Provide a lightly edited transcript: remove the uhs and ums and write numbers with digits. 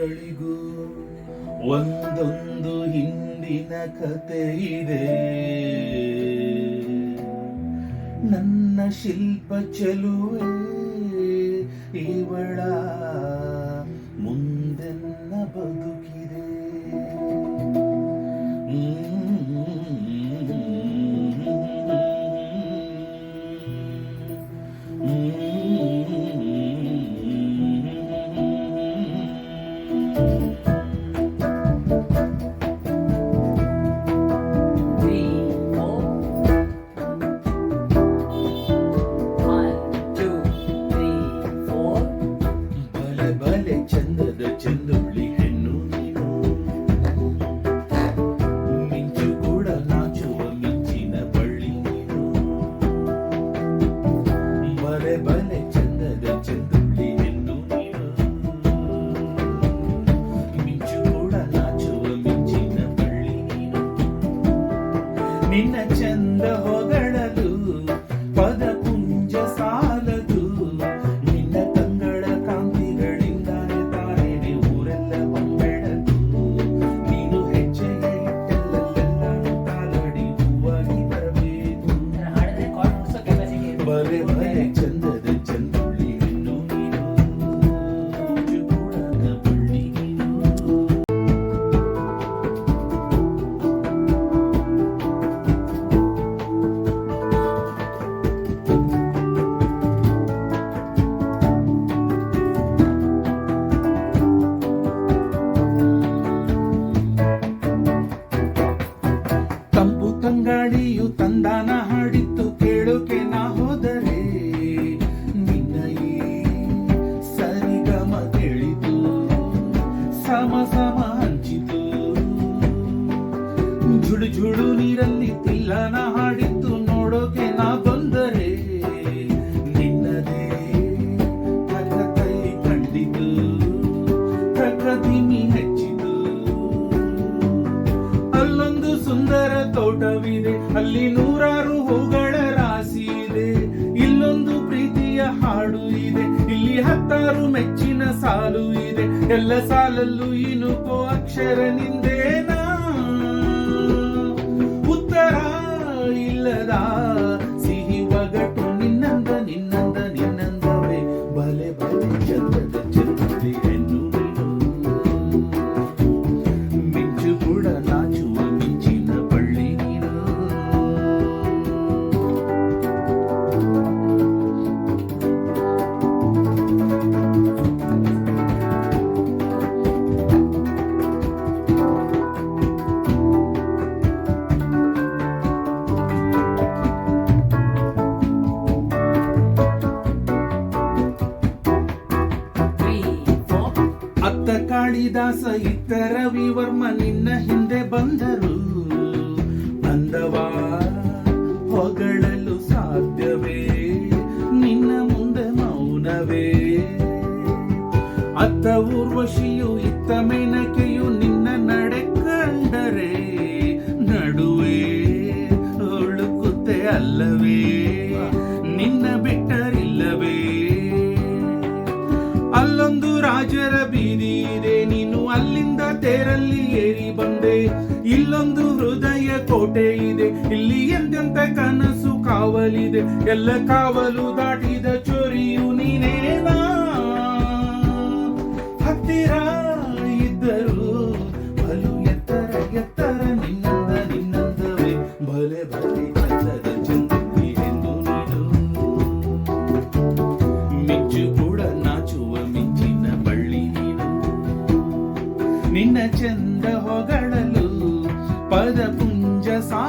ಹೂಗಳಿಗೂ ಒಂದೊಂದು ಹಿಂದಿನ ಕತೆ ಇದೆ. ನನ್ನ ಶಿಲ್ಪ ಚೆಲುವೆ ಇವಳ ಮುಂದೆನ್ನ ಬದುಕಿದೆ. ಬಲೆ ಚಂದದ ಚಂದುಳ್ಳಿ ಹೆಣ್ಣು ನೀನು, ಮಿಂಚು ಕೂಡ ನಾಚುವ ಮಿಂಚಿನ ಬಳ್ಳಿ ನೀನು. ಬಲೆ ಬಲೆ ಚಂದದ ಚಂದುಳ್ಳಿ ಹೆಣ್ಣು ನೀನು, ಮಿಂಚು ಕೂಡ ನಾಚುವ ಮಿಂಚಿನ ಬಳ್ಳಿ ನೀನು. ನಿನ್ನ ಚಂದ ಹೊಗಳಲು ಪದ ಪುಂಜ ಸಾಲದು, ನಿನ್ನ ಕಂಗಳ ಕಾಂತಿಗಳಿಂದಾನೆ ತಾರೇನೆ ಊರೆಲ್ಲ ಹೊಂಬೆಳಕು. ನೀನು ಹೆಜ್ಜೆಯ ಇಟ್ಟೆಲ್ಲೆಲ್ಲಾನು ತಾಲಡಿ ಹೂವಾಗಿ ಬರಬೇಕು. ಬಲೆ ಬಲೆ ಚಂದದ ಚಂದುಳ್ಳಿ ಹೆಣ್ಣು ನೀನು, ಚುಗುಡದ ಬಳ್ಳಿ ನೀನು. ತಂಪು ತಂಗಾಳಿಯು ತಂದಾನ ಹಾಡಿತ್ತು ಕೇಳೋಕೆ ನಾ ಹೋದರೆ, ನಿನ್ನ ಈ ಸರಿಗಮ ಕೇಳಿತು ಸಮ ಸಮ ಹಂಚಿತು. ಝುಳು ಝುಳು ನೀರಲ್ಲಿ ತಿಲ್ಲನ ಹಾಡಿತ್ತು ನೋಡೋಕೆ ನಾ ಬಂದರೆ, ನಿನ್ನದೇ ಕೈ ಕಂಡಿತು ಪ್ರಕೃತಿ ಹೆಚ್ಚಿತು. ಅಲ್ಲೊಂದು ಸುಂದರ ತೋಟವಿದೆ, ಅಲ್ಲಿ ನೂರಾರು ಹೂಗಳ ರಾಶಿ ಇದೆ. ಇಲ್ಲೊಂದು ಪ್ರೀತಿಯ ಹಾಡು ಇದೆ, ಇಲ್ಲಿ 10 ಮೆಚ್ಚಿನ ಸಾಲು ಇದೆ. ಎಲ್ಲ ಸಾಲಲ್ಲೂ ಇನುಕೋ ಅಕ್ಷರ ನಿಂದೇನಾ, ಉತ್ತರ ಇಲ್ಲದ ಸಿಹಿ ಒಗಟು ನಿನ್ನಂದ ನಿನ್ನಂದ ನಿನ್ನಂದವೇ. ಬಲೆ ಬಲೆ ಚಂದದ ಚಂದ್ರದೆ ಹೆಣ್ಣು ನೀನು, ಮಿಂಚು ಕೂಡ ನಾಚುವ ಮಿಂಚಿನ ಬಳ್ಳಿ ನೀನು. ಅತ್ತ ಕಾಳಿದಾಸ ಇತ್ತ ರವಿವರ್ಮ ನಿನ್ನ ಹಿಂದೆ ಬಂದರು. ಅಂದವ ಹೊಗಳಲು ಸಾಧ್ಯವೇ, ನಿನ್ನ ಮುಂದೆ ಮೌನವೇ. ಅತ್ತ ಊರ್ವಶಿಯು ಇತ್ತ ಮೇನಕೆಯು ನಿನ್ನ ನಡೆ ಕಂಡರೆ, ನಡುವೆ ಒಳುಕುತ್ತೆ ಅಲ್ಲವೇ, ನಿನ್ನ ಬಿಟ್ಟರಿಲ್ಲವೇ. ಅಲ್ಲೊಂದು ರಾಜರ ಬೀದಿ ಇದೆ, ನೀನು ಅಲ್ಲಿಂದ ತೇರಲ್ಲಿ ಏರಿ ಬಂದೆ. ಇಲ್ಲೊಂದು ಹೃದಯ ಕೋಟೆ ಇದೆ, ಇಲ್ಲಿ ಎಂತೆಂತ ಕನಸು ಕಾವಲಿದೆ. ಎಲ್ಲ ಕಾವಲು ದಾಟಿದ ಚೋರಿಯು ನೀನೇನಾ, ಹತ್ತಿರ ಇದ್ದರು ಬಲು ಎತ್ತರ ಎತ್ತರ ನಿನ್ನಂದ ನಿನ್ನಂದವೇ. ಬಲೆ ಬಲೆ ಚಂದದ ಚಂದ್ರದೆ ಹೆಣ್ಣು ನೀನು, ಮಿಂಚು ಕೂಡ ನಾಚುವ ಮಿಂಚಿನ ಬಳ್ಳಿ ನೀನು. ನಿನ್ನ ಚಂದ ಹೊಗಳಲು ಪದ ಪುಂಜ ಸಾ